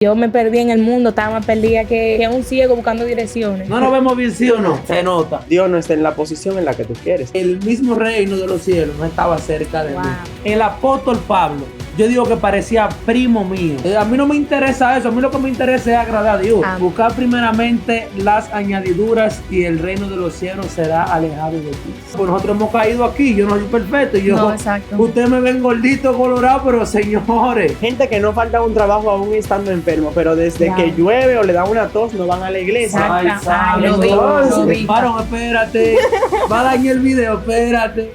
Yo me perdí en el mundo, estaba más perdida que un ciego buscando direcciones. No nos vemos bien, ¿sí o no? Se nota. Dios no está en la posición en la que tú quieres. El mismo reino de los cielos no estaba cerca de Wow. mí. El apóstol Pablo, yo digo que parecía primo mío. A mí no me interesa eso, a mí lo que me interesa es agradar a Dios. Amén. Buscar primeramente las añadiduras y el reino de los cielos será alejado de ti. Pues nosotros hemos caído aquí, yo no soy perfecto. No, exacto. Ustedes me ven gordito, colorado, pero señores. Gente que no falta un trabajo aún estando enfermo, pero desde Wow. que llueve o le da una tos no van a la iglesia. Exacto. Ay, Ay, lo santo. vi, lo vi. Varón, espérate. Va a dañar el video, espérate.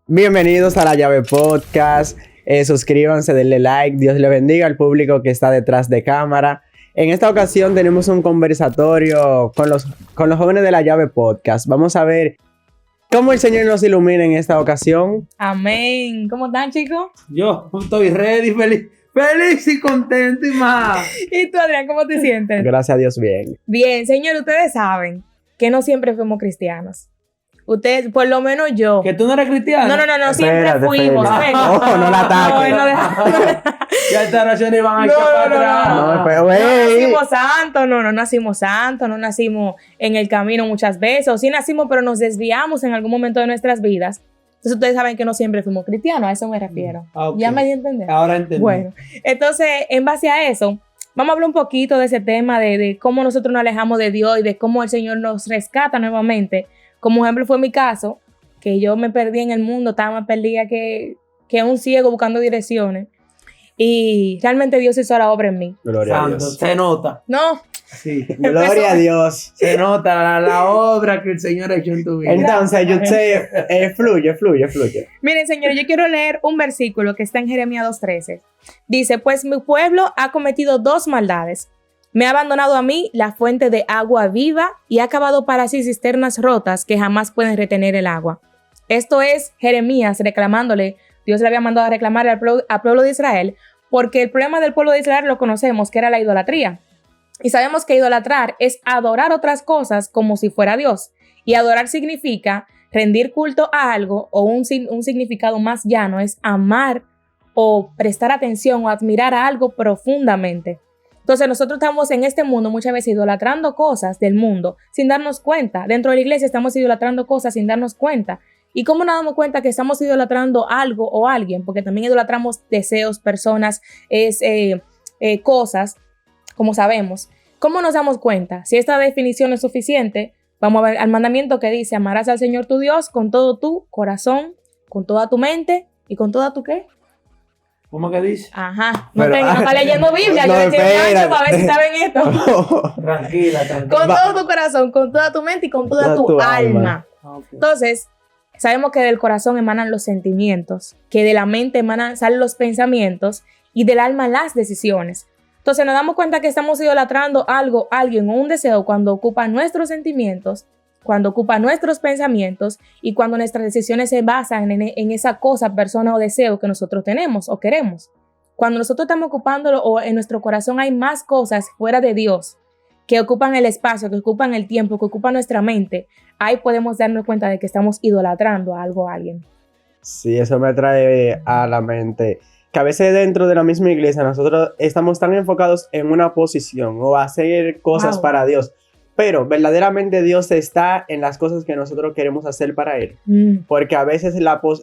Bienvenidos a La Llave Podcast. Suscríbanse, denle like. Dios le bendiga al público que está detrás de cámara. En esta ocasión tenemos un conversatorio con los jóvenes de La Llave Podcast. Vamos a ver cómo el Señor nos ilumina en esta ocasión. Amén. ¿Cómo están, chicos? Yo estoy ready, feliz y contento y más. ¿Y tú, Adrián, cómo te sientes? Gracias a Dios, bien. Bien, señor, ustedes saben que no siempre fuimos cristianos. Ustedes, por lo menos yo. ¿Que tú no eres cristiano? No, siempre Espérate, fuimos. espérate. Venga. Ojo, no la ataques. No, deja- Ya estas oraciones van a No, echar para no, atrás. No, pero, No güey. nacimos santos, no nacimos santos, no nacimos en el camino muchas veces, o sí nacimos, pero nos desviamos en algún momento de nuestras vidas. Entonces ustedes saben que no siempre fuimos cristianos, a eso me refiero. Ok. ¿Ya me di a entender? Ahora entendí. Bueno, entonces, en base a eso, vamos a hablar un poquito de ese tema, de cómo nosotros nos alejamos de Dios y de cómo el Señor nos rescata nuevamente. Como ejemplo fue mi caso, que yo me perdí en el mundo, estaba más perdida que un ciego buscando direcciones. Y realmente Dios hizo la obra en mí. Gloria a Santo, Dios. se nota. No, Sí. Gloria a Dios. Se nota la obra que el Señor ha hecho en tu vida. Entonces, yo sé, fluye. miren, señores, yo quiero leer un versículo que está en Jeremías 2:13. Dice, pues mi pueblo ha cometido dos maldades. Me ha abandonado a mí, la fuente de agua viva, y ha cavado para sí cisternas rotas que jamás pueden retener el agua. Esto es Jeremías reclamándole, Dios le había mandado a reclamar al pueblo de Israel, porque el problema del pueblo de Israel lo conocemos, que era la idolatría. Y sabemos que idolatrar es adorar otras cosas como si fuera Dios. Y adorar significa rendir culto a algo, o un significado más llano es amar o prestar atención o admirar a algo profundamente. Entonces nosotros estamos en este mundo muchas veces idolatrando cosas del mundo sin darnos cuenta. Dentro de la iglesia estamos idolatrando cosas sin darnos cuenta. ¿Y cómo nos damos cuenta que estamos idolatrando algo o alguien? Porque también idolatramos deseos, personas, cosas, como sabemos. ¿Cómo nos damos cuenta? Si esta definición es suficiente, vamos a ver al mandamiento que dice, amarás al Señor tu Dios con todo tu corazón, con toda tu mente y con toda tu ¿qué? ¿Cómo que dice? Ajá, no, Pero, no está leyendo Biblia, no, yo le eché espérate. gancho para ver si saben esto. Tranquila. Con todo tu corazón, con toda tu mente y con toda tu alma. Ok. Entonces, sabemos que del corazón emanan los sentimientos, que de la mente salen los pensamientos y del alma las decisiones. Entonces nos damos cuenta que estamos idolatrando algo, alguien o un deseo cuando ocupa nuestros sentimientos, cuando ocupa nuestros pensamientos y cuando nuestras decisiones se basan en esa cosa, persona o deseo que nosotros tenemos o queremos. Cuando nosotros estamos ocupándolo o en nuestro corazón hay más cosas fuera de Dios que ocupan el espacio, que ocupan el tiempo, que ocupan nuestra mente, ahí podemos darnos cuenta de que estamos idolatrando a algo o a alguien. Sí, eso me trae a la mente que a veces dentro de la misma iglesia nosotros estamos tan enfocados en una posición o a hacer cosas Wow. para Dios, pero verdaderamente Dios está en las cosas que nosotros queremos hacer para Él, porque a veces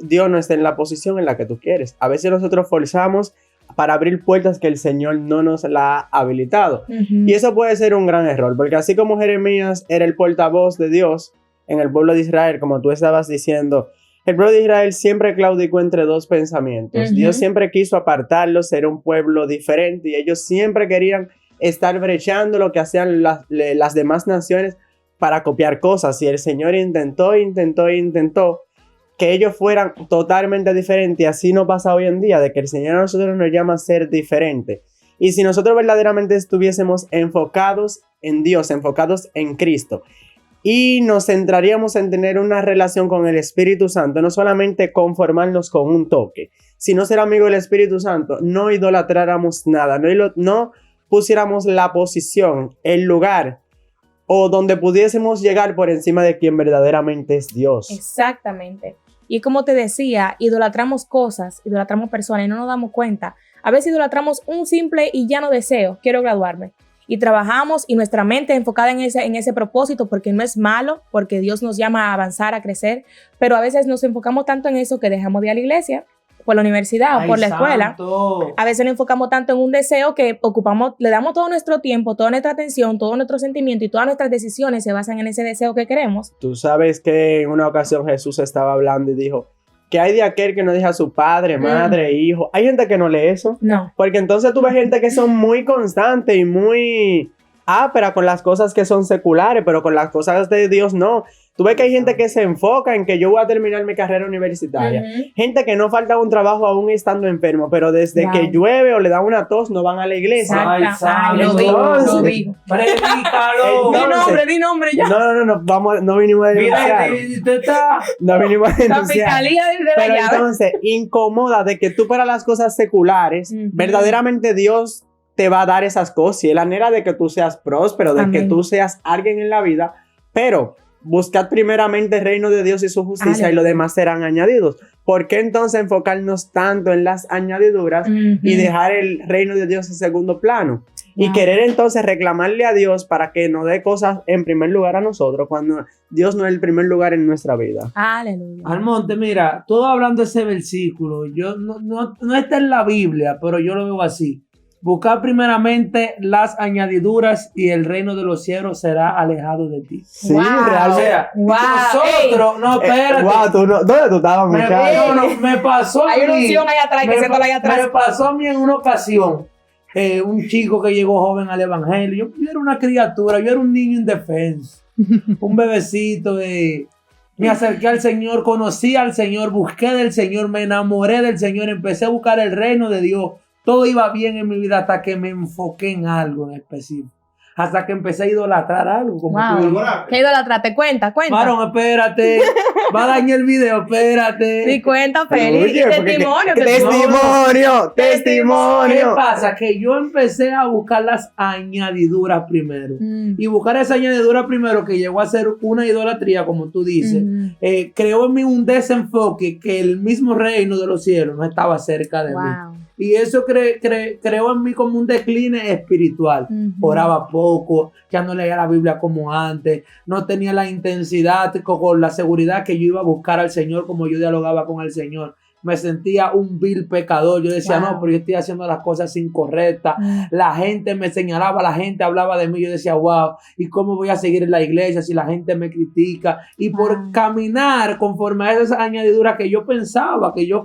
Dios no está en la posición en la que tú quieres. A veces nosotros forzamos para abrir puertas que el Señor no nos la ha habilitado. Y eso puede ser un gran error, porque así como Jeremías era el portavoz de Dios en el pueblo de Israel, como tú estabas diciendo, el pueblo de Israel siempre claudicó entre dos pensamientos. Ujú. Dios siempre quiso apartarlos, ser un pueblo diferente, y ellos siempre querían estar brechando lo que hacían las demás naciones para copiar cosas. Y el Señor intentó que ellos fueran totalmente diferentes. Y así nos pasa hoy en día, de que el Señor a nosotros nos llama a ser diferente. Y si nosotros verdaderamente estuviésemos enfocados en Dios, enfocados en Cristo, y nos centraríamos en tener una relación con el Espíritu Santo, no solamente conformarnos con un toque, sino ser amigo del Espíritu Santo, no idolatráramos nada, no pusiéramos la posición, el lugar o donde pudiésemos llegar por encima de quien verdaderamente es Dios. Exactamente. Y como te decía, idolatramos cosas, idolatramos personas y no nos damos cuenta. A veces idolatramos un simple y llano deseo, quiero graduarme. Y trabajamos y nuestra mente enfocada en ese propósito, porque no es malo, porque Dios nos llama a avanzar, a crecer, pero a veces nos enfocamos tanto en eso que dejamos de ir a la iglesia, por la universidad o por la escuela. Santo. A veces nos enfocamos tanto en un deseo que le damos todo nuestro tiempo, toda nuestra atención, todo nuestro sentimiento y todas nuestras decisiones se basan en ese deseo que queremos. Tú sabes que en una ocasión Jesús estaba hablando y dijo, ¿qué hay de aquel que no deja a su padre, madre, hijo? Hay gente que no lee eso. No. Porque entonces tú ves gente que son muy constantes y muy áspera con las cosas que son seculares, pero con las cosas de Dios no. Tú ves que hay gente que se enfoca en que yo voy a terminar mi carrera universitaria. Gente que no falta un trabajo aún estando enfermo, pero desde que llueve o le da una tos no van a la iglesia. Ay, Lo santo. digo. Predícalo. Di nombre ya. No vinimos a denunciar. No vinimos a La denunciar. fiscalía de la Pero llave. entonces, incomoda de que tú para las cosas seculares, verdaderamente Dios te va a dar esas cosas y Él anhela de que tú seas próspero, de que tú seas alguien en la vida, pero buscad primeramente el reino de Dios y su justicia y lo demás serán añadidos. ¿Por qué entonces enfocarnos tanto en las añadiduras y dejar el reino de Dios en segundo plano? Y querer entonces reclamarle a Dios para que nos dé cosas en primer lugar a nosotros cuando Dios no es el primer lugar en nuestra vida. Aleluya. Almonte, mira, todo hablando de ese versículo, yo no está en la Biblia, pero yo lo veo así. Buscar primeramente las añadiduras y el reino de los cielos será alejado de ti. Sí, Wow. O realmente. sea, Wow. nosotros, no, espérate. ¿Dónde tú estabas, muchacho? Me pasó a Hay una mí. unción allá atrás, que siéntala allá atrás. Me pasó a mí en una ocasión. Un chico que llegó joven al evangelio. Yo era una criatura, yo era un niño indefenso. Un bebecito de... Me acerqué al Señor, conocí al Señor, busqué del Señor, me enamoré del Señor, empecé a buscar el reino de Dios. Todo iba bien en mi vida hasta que me enfoqué en algo en específico. Hasta que empecé a idolatrar algo. Como tú dices. ¿Qué idolatraste? Cuenta. Varón, espérate. Va a dañar el video, espérate. Sí, cuenta, Félix. Oye, porque Testimonio. ¿Qué ¡Testimonio! pasa? Que yo empecé a buscar las añadiduras primero. Y buscar esa añadidura primero, que llegó a ser una idolatría, como tú dices, creó en mí un desenfoque que el mismo reino de los cielos no estaba cerca de mí. Y eso creó en mí como un decline espiritual. Oraba poco, ya no leía la Biblia como antes, no tenía la intensidad con la seguridad que yo iba a buscar al Señor como yo dialogaba con el Señor. Me sentía un vil pecador. Yo decía, no, pero yo estoy haciendo las cosas incorrectas. La gente me señalaba, la gente hablaba de mí. Yo decía, wow, ¿y cómo voy a seguir en la iglesia si la gente me critica? Y por caminar conforme a esas añadiduras que yo pensaba, que yo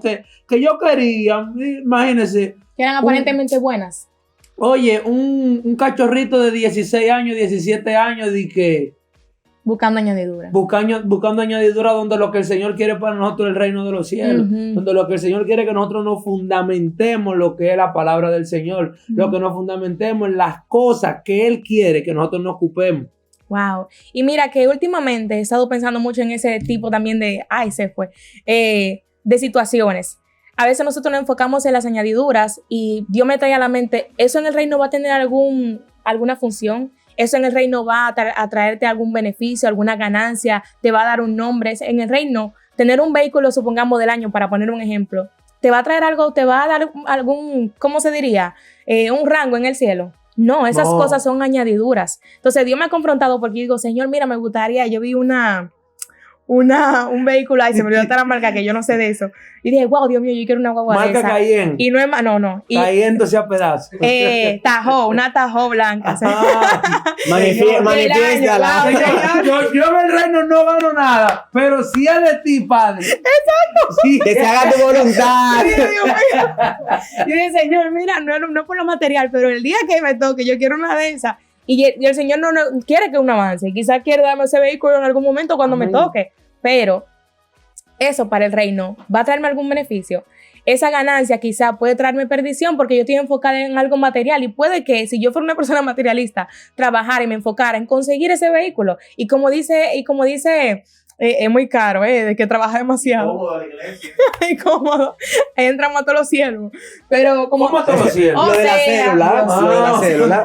quería, imagínense. Que eran aparentemente buenas. Oye, un cachorrito de 16 años, 17 años, de que Buscando añadiduras. buscando añadiduras donde lo que el Señor quiere para nosotros es el reino de los cielos. Donde lo que el Señor quiere es que nosotros nos fundamentemos lo que es la palabra del Señor. Lo que nos fundamentemos en las cosas que Él quiere que nosotros nos ocupemos. Wow. Y mira que últimamente he estado pensando mucho en ese tipo también de situaciones. A veces nosotros nos enfocamos en las añadiduras y Dios me trae a la mente, ¿eso en el reino va a tener alguna función? ¿Eso en el reino va a traerte algún beneficio, alguna ganancia? ¿Te va a dar un nombre? En el reino, tener un vehículo, supongamos, del año, para poner un ejemplo, ¿te va a traer algo? ¿Te va a dar algún, ¿cómo se diría? Un rango en el cielo. No, esas cosas son añadiduras. Entonces Dios me ha confrontado porque digo, Señor, mira, me gustaría, yo vi un vehículo ahí, se me olvidó hasta la marca, que yo no sé de eso. Y dije, wow, Dios mío, yo quiero una guagua de esa. Marca Cayenne. Y no es más, no. Cayéndose a pedazos. Una Tahoe blanca. Manifiéstala. Yo en el reino no gano nada, pero si es de ti, Padre. Exacto. Sí. Que se haga tu voluntad. Yo dije, Señor, mira, no por lo material, pero el día que me toque, yo quiero una de esas. Y el Señor no quiere que uno avance. Quizás quiere darme ese vehículo en algún momento cuando me toque. Pero eso para el reino va a traerme algún beneficio. Esa ganancia quizás puede traerme perdición porque yo estoy enfocada en algo material. Y puede que si yo fuera una persona materialista, trabajara y me enfocara en conseguir ese vehículo. Y como dice, es muy caro, de que trabaja demasiado. Cómodo la iglesia. Cómodo. Ahí entramos a todos los cielos. Pero como... ¿Cómo a todos los cielos? Lo de la célula. Lo de la célula.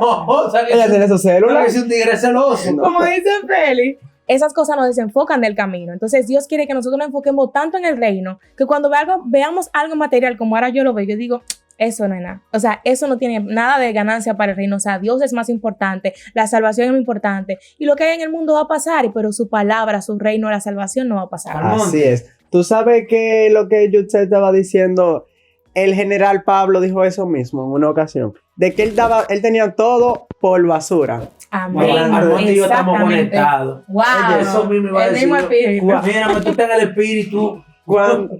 Ella tiene su célula. Es un tigre celoso. Como dice Félix, esas cosas nos desenfocan del camino. Entonces Dios quiere que nosotros nos enfoquemos tanto en el reino, que cuando veamos algo material como ahora yo lo veo, yo digo, eso no es nada. O sea, eso no tiene nada de ganancia para el reino. O sea, Dios es más importante, la salvación es muy importante. Y lo que hay en el mundo va a pasar, pero su palabra, su reino, la salvación no va a pasar. Así es. Tú sabes que lo que Yutzel estaba diciendo, el general Pablo dijo eso mismo en una ocasión, de que él tenía todo por basura. Amén. Armando y yo estamos conectados. Wow. Eso mismo iba a El decir. mismo espíritu. Mírame, tú estás en el espíritu.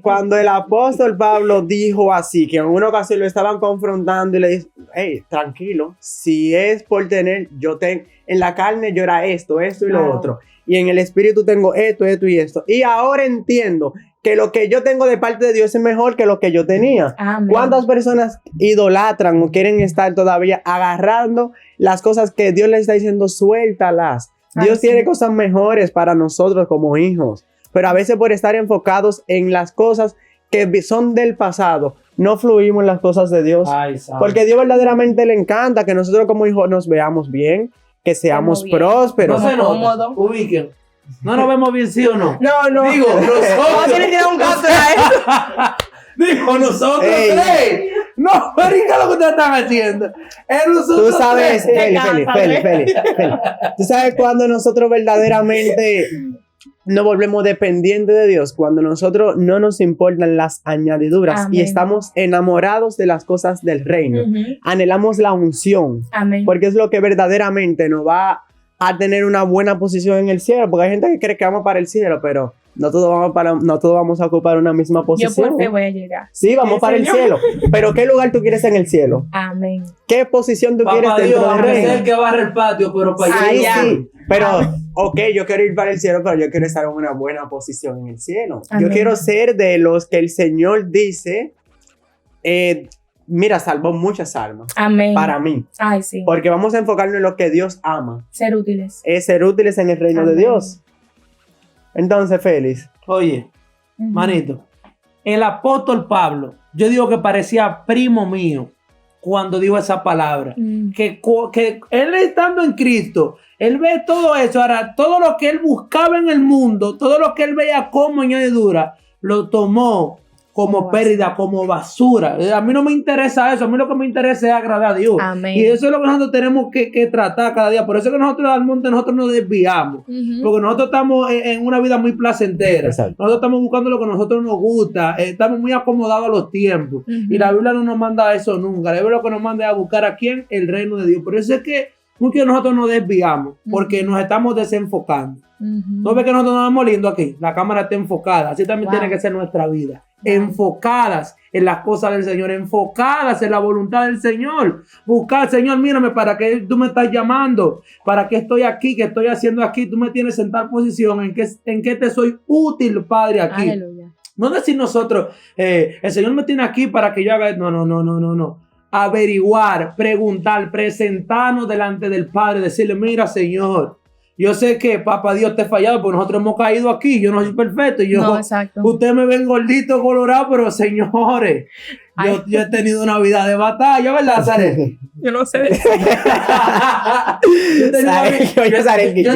Cuando el apóstol Pablo dijo así, que en una ocasión lo estaban confrontando y le dijo, hey, tranquilo, si es por tener, en la carne yo era esto y lo otro, y en el espíritu tengo esto y esto, y ahora entiendo que lo que yo tengo de parte de Dios es mejor que lo que yo tenía. Amén. ¿Cuántas personas idolatran o quieren estar todavía agarrando las cosas que Dios les está diciendo, suéltalas? Dios tiene cosas mejores para nosotros como hijos. Pero a veces por estar enfocados en las cosas que son del pasado, no fluimos en las cosas de Dios. Porque a Dios verdaderamente le encanta que nosotros como hijos nos veamos bien, que seamos prósperos. No se nota. Ubiquen. No nos vemos bien, ¿sí o no? No. Digo, nosotros. Tiene que dar un gato a eso. Digo, nosotros tres. No, marica, lo que ustedes están haciendo. Tú sabes, Feli. Tú sabes cuando nosotros verdaderamente nos volvemos dependientes de Dios, cuando nosotros no nos importan las añadiduras. Amén. Y estamos enamorados de las cosas del reino. Anhelamos la unción. Amén. Porque es lo que verdaderamente nos va a tener una buena posición en el cielo. Porque hay gente que cree que vamos para el cielo, pero no todos vamos a ocupar una misma posición. Yo por qué voy a llegar. Sí, vamos para el cielo. Pero ¿qué lugar tú quieres en el cielo? Amén. ¿Qué posición tú quieres dentro del reino? Dios, el que barre el patio, pero para allá. Sí. Pero, yo quiero ir para el cielo, pero yo quiero estar en una buena posición en el cielo. Amén. Yo quiero ser de los que el Señor dice, mira, salvó muchas almas. Amén. Para mí. Ay, sí. Porque vamos a enfocarnos en lo que Dios ama. Ser útiles. Es ser útiles en el reino de Dios. Entonces, Félix. Oye, manito, el apóstol Pablo, yo digo que parecía primo mío cuando dijo esa palabra. Que él estando en Cristo, él ve todo eso. Ahora, todo lo que él buscaba en el mundo, todo lo que él veía como añadidura, lo tomó como pérdida, como basura. A mí no me interesa eso. A mí lo que me interesa es agradar a Dios. Amén. Y eso es lo que nosotros tenemos que tratar cada día. Por eso es que nosotros al monte nosotros nos desviamos. Porque nosotros estamos en una vida muy placentera. Exacto. Nosotros estamos buscando lo que a nosotros nos gusta. Estamos muy acomodados a los tiempos. Y la Biblia no nos manda a eso nunca. La Biblia lo que nos manda es a buscar a quién, el reino de Dios. Por eso es que muchos de nosotros nos desviamos. Porque nos estamos desenfocando. ¿No ves que nosotros nos vamos lindo aquí? La cámara está enfocada. Así también tiene que ser nuestra vida. Enfocadas en las cosas del Señor, enfocadas en la voluntad del Señor. Buscar, Señor, mírame, ¿para qué tú me estás llamando? ¿Para qué estoy aquí? ¿Qué estoy haciendo aquí? Tú me tienes en tal posición. ¿En qué te soy útil, Padre, aquí? Aleluya. No decir nosotros, el Señor me tiene aquí para que yo haga... No. Averiguar, preguntar, presentarnos delante del Padre, decirle, mira, Señor, yo sé que, papá Dios, te he fallado, porque nosotros hemos caído aquí. Yo no soy perfecto. Ustedes me ven gordito, colorado, pero señores, yo he tenido una vida de batalla, ¿verdad, Zaret? Yo no sé. Yo he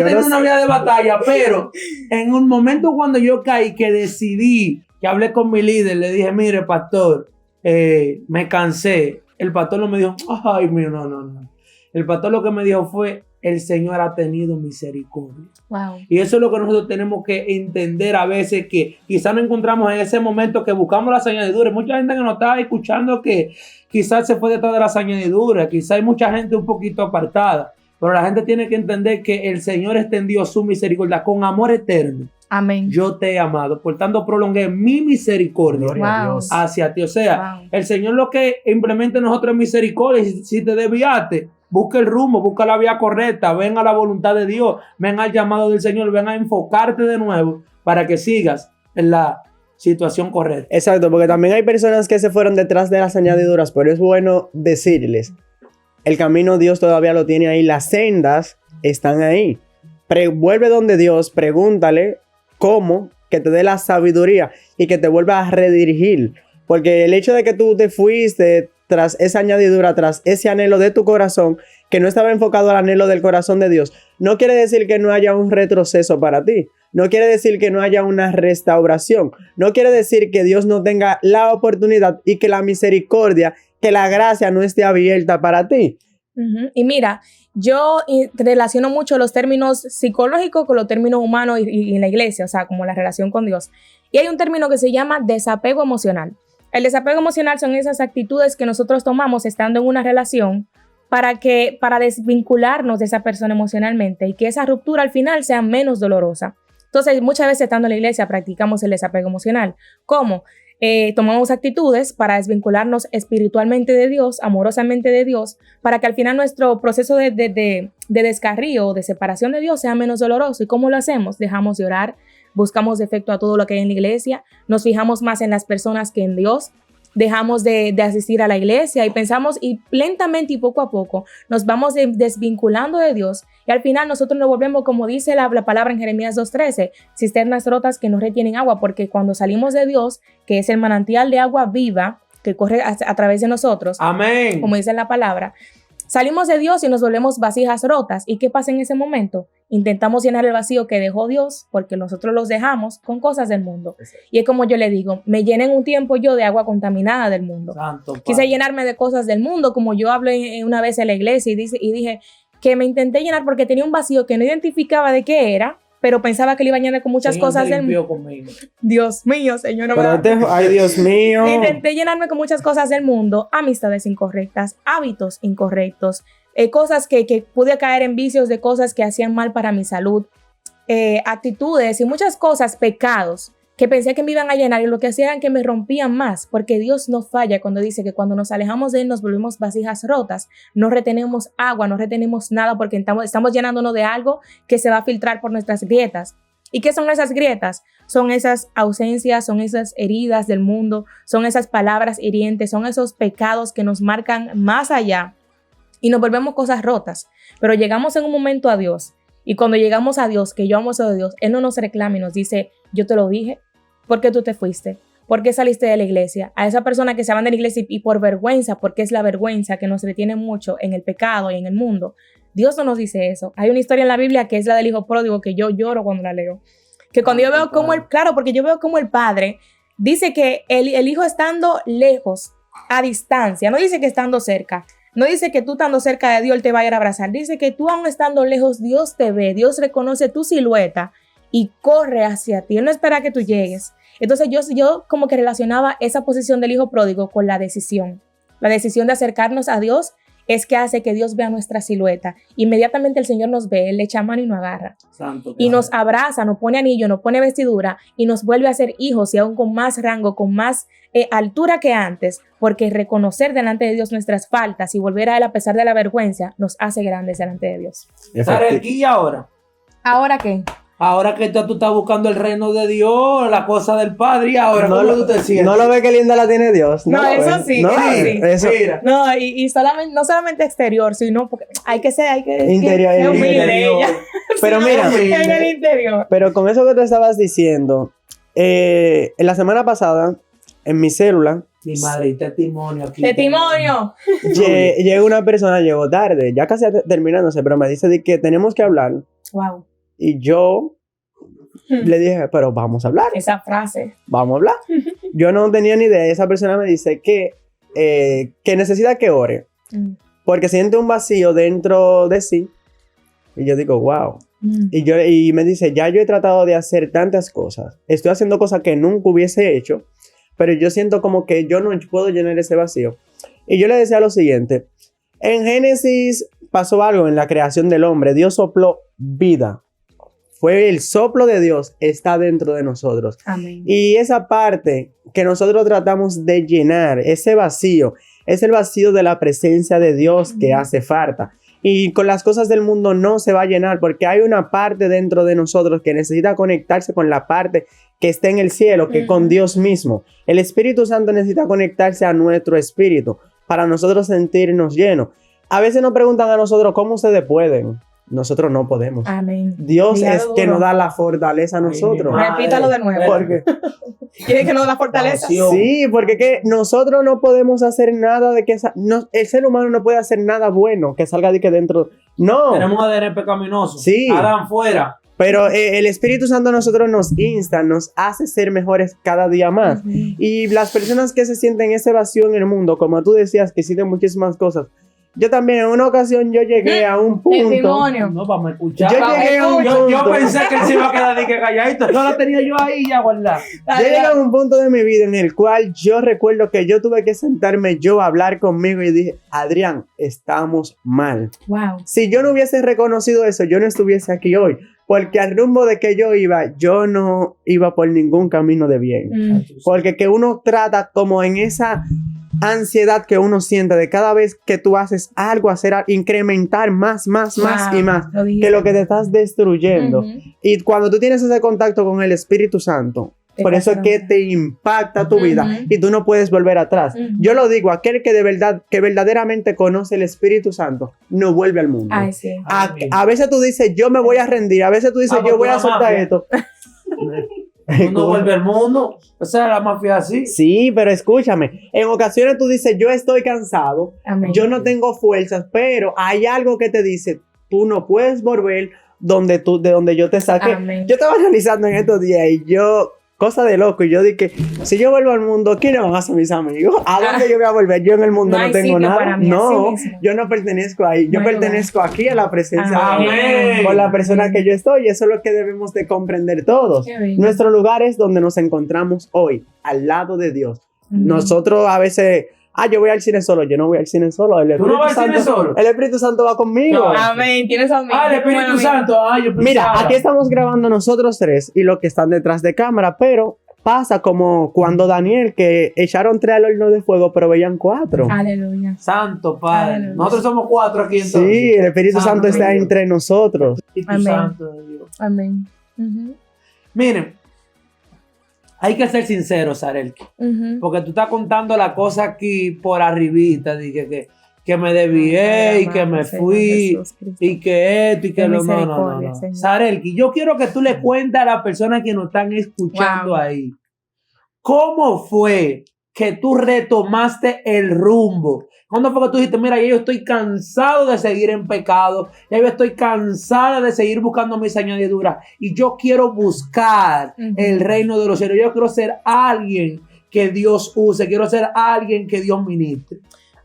tenido una vida de batalla, pero en un momento cuando yo caí, que decidí, que hablé con mi líder, le dije, mire, pastor, me cansé. El pastor no me dijo, ay, mío, no. El pastor lo que me dijo fue, el Señor ha tenido misericordia. Wow. Y eso es lo que nosotros tenemos que entender a veces, que quizás nos encontramos en ese momento que buscamos las añadiduras. Mucha gente que nos está escuchando que quizás se fue detrás de las añadiduras, quizás hay mucha gente un poquito apartada, pero la gente tiene que entender que el Señor extendió su misericordia con amor eterno. Amén. Yo te he amado, por tanto prolongué mi misericordia hacia ti. O sea, el Señor lo que implementa en nosotros es misericordia. Si te desviaste, busca el rumbo, busca la vía correcta, ven a la voluntad de Dios, ven al llamado del Señor, ven a enfocarte de nuevo para que sigas en la situación correcta. Exacto, porque también hay personas que se fueron detrás de las añadiduras, pero es bueno decirles, el camino Dios todavía lo tiene ahí, las sendas están ahí. Vuelve donde Dios, pregúntale cómo, que te dé la sabiduría y que te vuelva a redirigir, porque el hecho de que tú te fuiste tras esa añadidura, tras ese anhelo de tu corazón, que no estaba enfocado al anhelo del corazón de Dios, no quiere decir que no haya un retroceso para ti. No quiere decir que no haya una restauración. No quiere decir que Dios no tenga la oportunidad y que la misericordia, que la gracia no esté abierta para ti. Y mira, yo relaciono mucho los términos psicológicos con los términos humanos y en la iglesia, o sea, como la relación con Dios. Y hay un término que se llama desapego emocional. El desapego emocional son esas actitudes que nosotros tomamos estando en una relación para desvincularnos de esa persona emocionalmente y que esa ruptura al final sea menos dolorosa. Entonces, muchas veces estando en la iglesia practicamos el desapego emocional. ¿Cómo? Tomamos actitudes para desvincularnos espiritualmente de Dios, amorosamente de Dios, para que al final nuestro proceso de descarrío o de separación de Dios sea menos doloroso. ¿Y cómo lo hacemos? Dejamos de orar, buscamos defecto a todo lo que hay en la iglesia, nos fijamos más en las personas que en Dios, dejamos de asistir a la iglesia y pensamos y lentamente y poco a poco nos vamos desvinculando de Dios y al final nosotros nos volvemos, como dice la palabra en Jeremías 2:13, cisternas rotas que no retienen agua, porque cuando salimos de Dios, que es el manantial de agua viva que corre a través de nosotros, amén, como dice la palabra, salimos de Dios y nos volvemos vasijas rotas. ¿Y qué pasa en ese momento? Intentamos llenar el vacío que dejó Dios porque nosotros los dejamos con cosas del mundo. Y es como yo le digo, me llené en un tiempo yo de agua contaminada del mundo. Santo Quise Padre. llenarme de cosas del mundo, como yo hablé una vez en la iglesia y dije que me intenté llenar porque tenía un vacío que no identificaba de qué era, pero pensaba que le iba a llenar con muchas Señor, cosas te del limpió mundo. conmigo. Dios mío, Señor. No me Pero da- ay, Dios mío. Intenté llenarme con muchas cosas del mundo, amistades incorrectas, hábitos incorrectos, cosas que pude caer en vicios de cosas que hacían mal para mi salud, actitudes y muchas cosas, pecados, que pensé que me iban a llenar y lo que hacían que me rompían más, porque Dios no falla cuando dice que cuando nos alejamos de Él nos volvemos vasijas rotas, no retenemos agua, no retenemos nada porque estamos llenándonos de algo que se va a filtrar por nuestras grietas. ¿Y qué son esas grietas? Son esas ausencias, son esas heridas del mundo, son esas palabras hirientes, son esos pecados que nos marcan más allá y nos volvemos cosas rotas. Pero llegamos en un momento a Dios y cuando llegamos a Dios, que yo amo a Dios, Él no nos reclama y nos dice, yo te lo dije, ¿por qué tú te fuiste? ¿Por qué saliste de la iglesia? A esa persona que se van de la iglesia y por vergüenza, porque es la vergüenza que nos detiene mucho en el pecado y en el mundo. Dios no nos dice eso. Hay una historia en la Biblia que es la del hijo pródigo que yo lloro cuando la leo. Que cuando yo veo cómo porque yo veo cómo el padre dice que el hijo estando lejos, a distancia, no dice que estando cerca, no dice que tú estando cerca de Dios Él te va a ir a abrazar, dice que tú aún estando lejos, Dios te ve, Dios reconoce tu silueta y corre hacia ti. Él no espera que tú llegues. Entonces yo como que relacionaba esa posición del hijo pródigo con la decisión. La decisión de acercarnos a Dios es que hace que Dios vea nuestra silueta. Inmediatamente el Señor nos ve, Él le echa mano y nos agarra. Santo Y Padre. nos abraza, nos pone anillo, nos pone vestidura y nos vuelve a ser hijos y aún con más rango, con más altura que antes, porque reconocer delante de Dios nuestras faltas y volver a Él a pesar de la vergüenza nos hace grandes delante de Dios. ¿Sabes aquí y ahora? ¿Ahora qué? Ahora que tú estás buscando el reino de Dios, la cosa del Padre, y ahora, No ¿cómo lo, tú te sientes? no lo ve que linda la tiene Dios. No, lo eso ve. sí, No, eso sí. eso- Mira, No, y solamente, no solamente exterior, sino porque hay que Interior, ser humilde interior. ella. Pero Sí, mira, en el interior. pero con eso que tú estabas diciendo, en la semana pasada, en mi célula, mi madre, y testimonio aquí. Testimonio. llegó una persona, llegó tarde, ya casi terminándose, pero me dice de que tenemos que hablar. Wow. Y yo le dije, pero vamos a hablar, Esa frase. vamos a hablar. Yo no tenía ni idea. Esa persona me dice que necesita que ore, porque siente un vacío dentro de sí. Y yo digo, wow. Y me dice, ya yo he tratado de hacer tantas cosas. Estoy haciendo cosas que nunca hubiese hecho, pero yo siento como que yo no puedo llenar ese vacío. Y yo le decía lo siguiente. En Génesis pasó algo en la creación del hombre. Dios sopló vida. Fue el soplo de Dios, está dentro de nosotros. Amén. Y esa parte que nosotros tratamos de llenar, ese vacío, es el vacío de la presencia de Dios que hace falta. Y con las cosas del mundo no se va a llenar porque hay una parte dentro de nosotros que necesita conectarse con la parte que está en el cielo, que con Dios mismo. El Espíritu Santo necesita conectarse a nuestro espíritu para nosotros sentirnos llenos. A veces nos preguntan a nosotros cómo ustedes pueden. Nosotros no podemos. Amén. Dios Dígalo es que duro. nos da la fortaleza a nosotros. mi madre. Repítalo de nuevo. Porque, Quiere que nos dé la fortaleza. Oración. sí, porque que nosotros no podemos hacer nada de que el ser humano no puede hacer nada bueno que salga de que dentro No. Tenemos un ADN pecaminoso. Sí. Adán fuera. Pero el Espíritu Santo a nosotros nos insta, nos hace ser mejores cada día más. Y las personas que se sienten ese vacío en el mundo, como tú decías, que sienten muchísimas cosas. Yo también en una ocasión yo llegué a un punto. Testimonio. No, vamos a escuchar. Yo llegué a un punto. Yo pensé que él se iba a quedar de que calladito. Yo la tenía yo ahí ya guardada. Yo llegué a un punto de mi vida en el cual yo recuerdo que yo tuve que sentarme yo a hablar conmigo y dije, Adrián, estamos mal. Wow. Si yo no hubiese reconocido eso, yo no estuviese aquí hoy. Porque al rumbo de que yo no iba por ningún camino de bien. Porque que uno trata como en esa ansiedad que uno siente de cada vez que tú haces algo, incrementar más y más, que lo que te estás destruyendo. Y cuando tú tienes ese contacto con el Espíritu Santo, por eso es que te impacta tu vida y tú no puedes volver atrás. Yo lo digo, aquel que verdaderamente conoce el Espíritu Santo no vuelve al mundo. Ay, sí. A veces tú dices, yo me voy a rendir, a veces tú dices, yo voy a soltar esto. Uno vuelve al mundo. Esa es la mafia así. Sí, pero escúchame, en ocasiones tú dices, yo estoy cansado, Amén. yo no tengo fuerzas, pero hay algo que te dice, tú no puedes volver de donde yo te saqué. Amén. Yo estaba analizando en estos días y yo, cosa de loco, y yo dije, si yo vuelvo al mundo, ¿quiénes van a ser mis amigos? ¿A dónde yo voy a volver? Yo en el mundo no tengo nada. No, yo no pertenezco ahí, yo pertenezco aquí a la presencia de Dios, con la persona que yo estoy, y eso es lo que debemos de comprender todos. Nuestro lugar es donde nos encontramos hoy, al lado de Dios. Nosotros a veces, yo voy al cine solo, yo no voy al cine solo. ¿Tú no vas al cine solo? El Espíritu Santo va conmigo. No. Amén, tienes a mí. El Espíritu Santo. Yo pensaba. Mira, aquí estamos grabando nosotros tres y los que están detrás de cámara, pero pasa como cuando Daniel, que echaron 3 al horno de fuego, pero veían 4. Aleluya. Santo Padre. Aleluya. Nosotros somos 4 aquí entonces. Sí, el Espíritu Santo está Dios. entre nosotros. Espíritu Amén. Santo de Dios. Amén. Miren, hay que ser sinceros, Sarelki. Porque tú estás contando la cosa aquí por arribita, de que me desvié y que me fui y que esto y que lo no. Sarelki, yo quiero que tú le cuentes a las personas que nos están escuchando ahí, ¿cómo fue que tú retomaste el rumbo? ¿Cuándo fue que tú dijiste, mira, yo estoy cansado de seguir en pecado, ya yo estoy cansada de seguir buscando mis añadiduras y yo quiero buscar el reino de los cielos, yo quiero ser alguien que Dios use, quiero ser alguien que Dios ministre?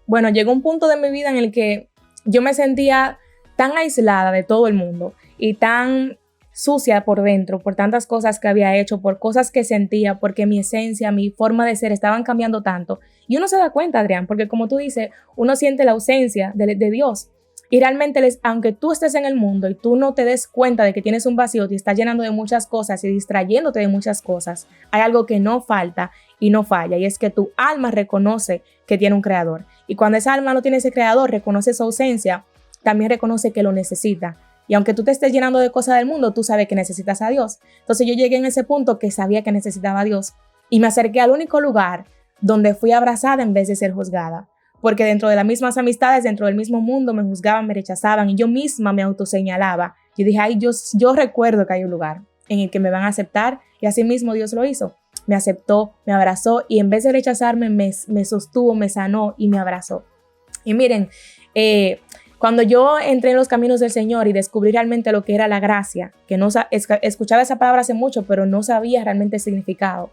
Bueno, llegó un punto de mi vida en el que yo me sentía tan aislada de todo el mundo y tan sucia por dentro, por tantas cosas que había hecho, por cosas que sentía, porque mi esencia, mi forma de ser estaban cambiando tanto. Y uno se da cuenta, Adrián, porque como tú dices, uno siente la ausencia de Dios. Y realmente, aunque tú estés en el mundo y tú no te des cuenta de que tienes un vacío, te estás llenando de muchas cosas y distrayéndote de muchas cosas, hay algo que no falta y no falla, y es que tu alma reconoce que tiene un creador. Y cuando esa alma no tiene ese creador, reconoce su ausencia, también reconoce que lo necesita. Y aunque tú te estés llenando de cosas del mundo, tú sabes que necesitas a Dios. Entonces yo llegué en ese punto que sabía que necesitaba a Dios y me acerqué al único lugar donde fui abrazada en vez de ser juzgada. Porque dentro de las mismas amistades, dentro del mismo mundo, me juzgaban, me rechazaban y yo misma me autoseñalaba. Yo dije, yo recuerdo que hay un lugar en el que me van a aceptar, y así mismo Dios lo hizo. Me aceptó, me abrazó y en vez de rechazarme, me sostuvo, me sanó y me abrazó. Y miren, cuando yo entré en los caminos del Señor y descubrí realmente lo que era la gracia, que no escuchaba esa palabra hace mucho, pero no sabía realmente el significado.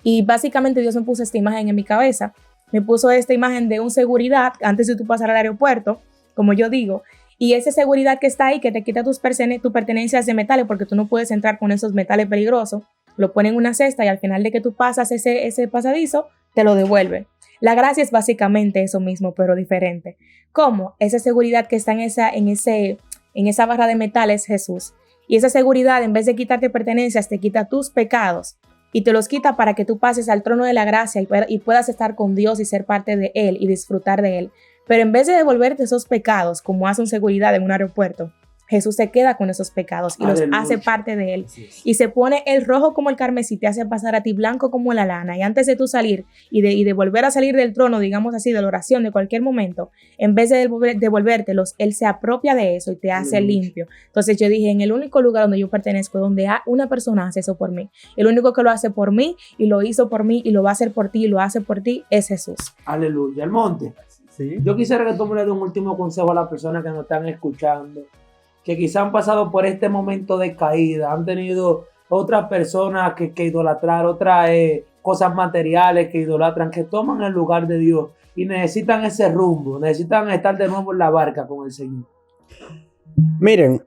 Y básicamente Dios me puso esta imagen en mi cabeza. Me puso esta imagen de un seguridad antes de tú pasar al aeropuerto, como yo digo. Y esa seguridad que está ahí, que te quita tus pertenencias de metales, porque tú no puedes entrar con esos metales peligrosos, lo pone en una cesta y al final de que tú pasas ese pasadizo, te lo devuelve. La gracia es básicamente eso mismo, pero diferente. ¿Cómo? Esa seguridad que está en esa barra de metal es Jesús. Y esa seguridad, en vez de quitarte pertenencias, te quita tus pecados y te los quita para que tú pases al trono de la gracia y puedas estar con Dios y ser parte de Él y disfrutar de Él. Pero en vez de devolverte esos pecados, como hace un seguridad en un aeropuerto, Jesús se queda con esos pecados y los hace parte de Él. Y se pone el rojo como el carmesí, te hace pasar a ti blanco como la lana. Y antes de tú salir y de volver a salir del trono, digamos así, de la oración, de cualquier momento, en vez de devolvértelos, Él se apropia de eso y te hace limpio. Entonces yo dije, en el único lugar donde yo pertenezco, donde una persona hace eso por mí, el único que lo hace por mí y lo hizo por mí y lo va a hacer por ti y lo hace por ti, es Jesús. Aleluya. El monte. Sí. Yo quisiera que tú me le des un último consejo a las personas que nos están escuchando, que quizá han pasado por este momento de caída, han tenido otras personas que idolatrar, otras cosas materiales que idolatran, que toman el lugar de Dios y necesitan ese rumbo, necesitan estar de nuevo en la barca con el Señor. Miren,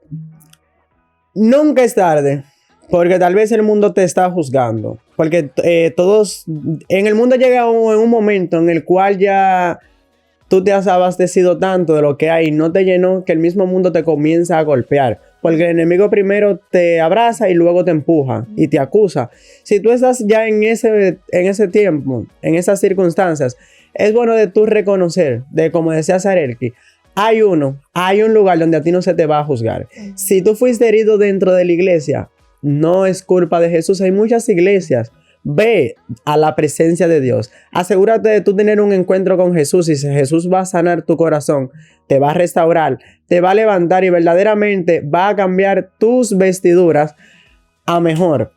nunca es tarde, porque tal vez el mundo te está juzgando, porque todos, en el mundo llega un momento en el cual ya tú te has abastecido tanto de lo que hay y no te llenó, que el mismo mundo te comienza a golpear, porque el enemigo primero te abraza y luego te empuja y te acusa. Si tú estás ya en ese tiempo, en esas circunstancias, es bueno de tú reconocer, de como decía Sarelki, hay un lugar donde a ti no se te va a juzgar. Si tú fuiste herido dentro de la iglesia, no es culpa de Jesús. Hay muchas iglesias. Ve a la presencia de Dios. Asegúrate de tú tener un encuentro con Jesús y Jesús va a sanar tu corazón, te va a restaurar, te va a levantar y verdaderamente va a cambiar tus vestiduras a mejor.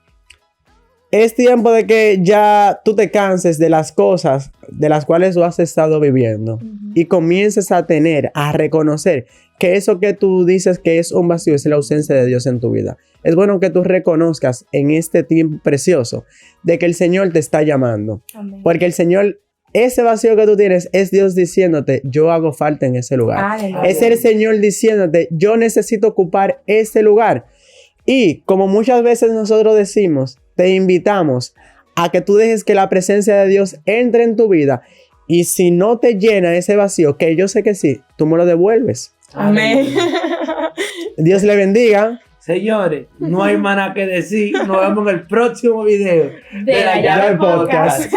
Es tiempo de que ya tú te canses de las cosas de las cuales tú has estado viviendo y comiences a reconocer que eso que tú dices que es un vacío es la ausencia de Dios en tu vida. Es bueno que tú reconozcas en este tiempo precioso de que el Señor te está llamando. Amén. Porque el Señor, ese vacío que tú tienes es Dios diciéndote, yo hago falta en ese lugar. Aleluya. Es el Señor diciéndote, yo necesito ocupar ese lugar. Y como muchas veces nosotros decimos, te invitamos a que tú dejes que la presencia de Dios entre en tu vida. Y si no te llena ese vacío, que yo sé que sí, tú me lo devuelves. Amén. Dios le bendiga. Señores, no hay más nada que decir. Nos vemos en el próximo video de La Llave Podcast.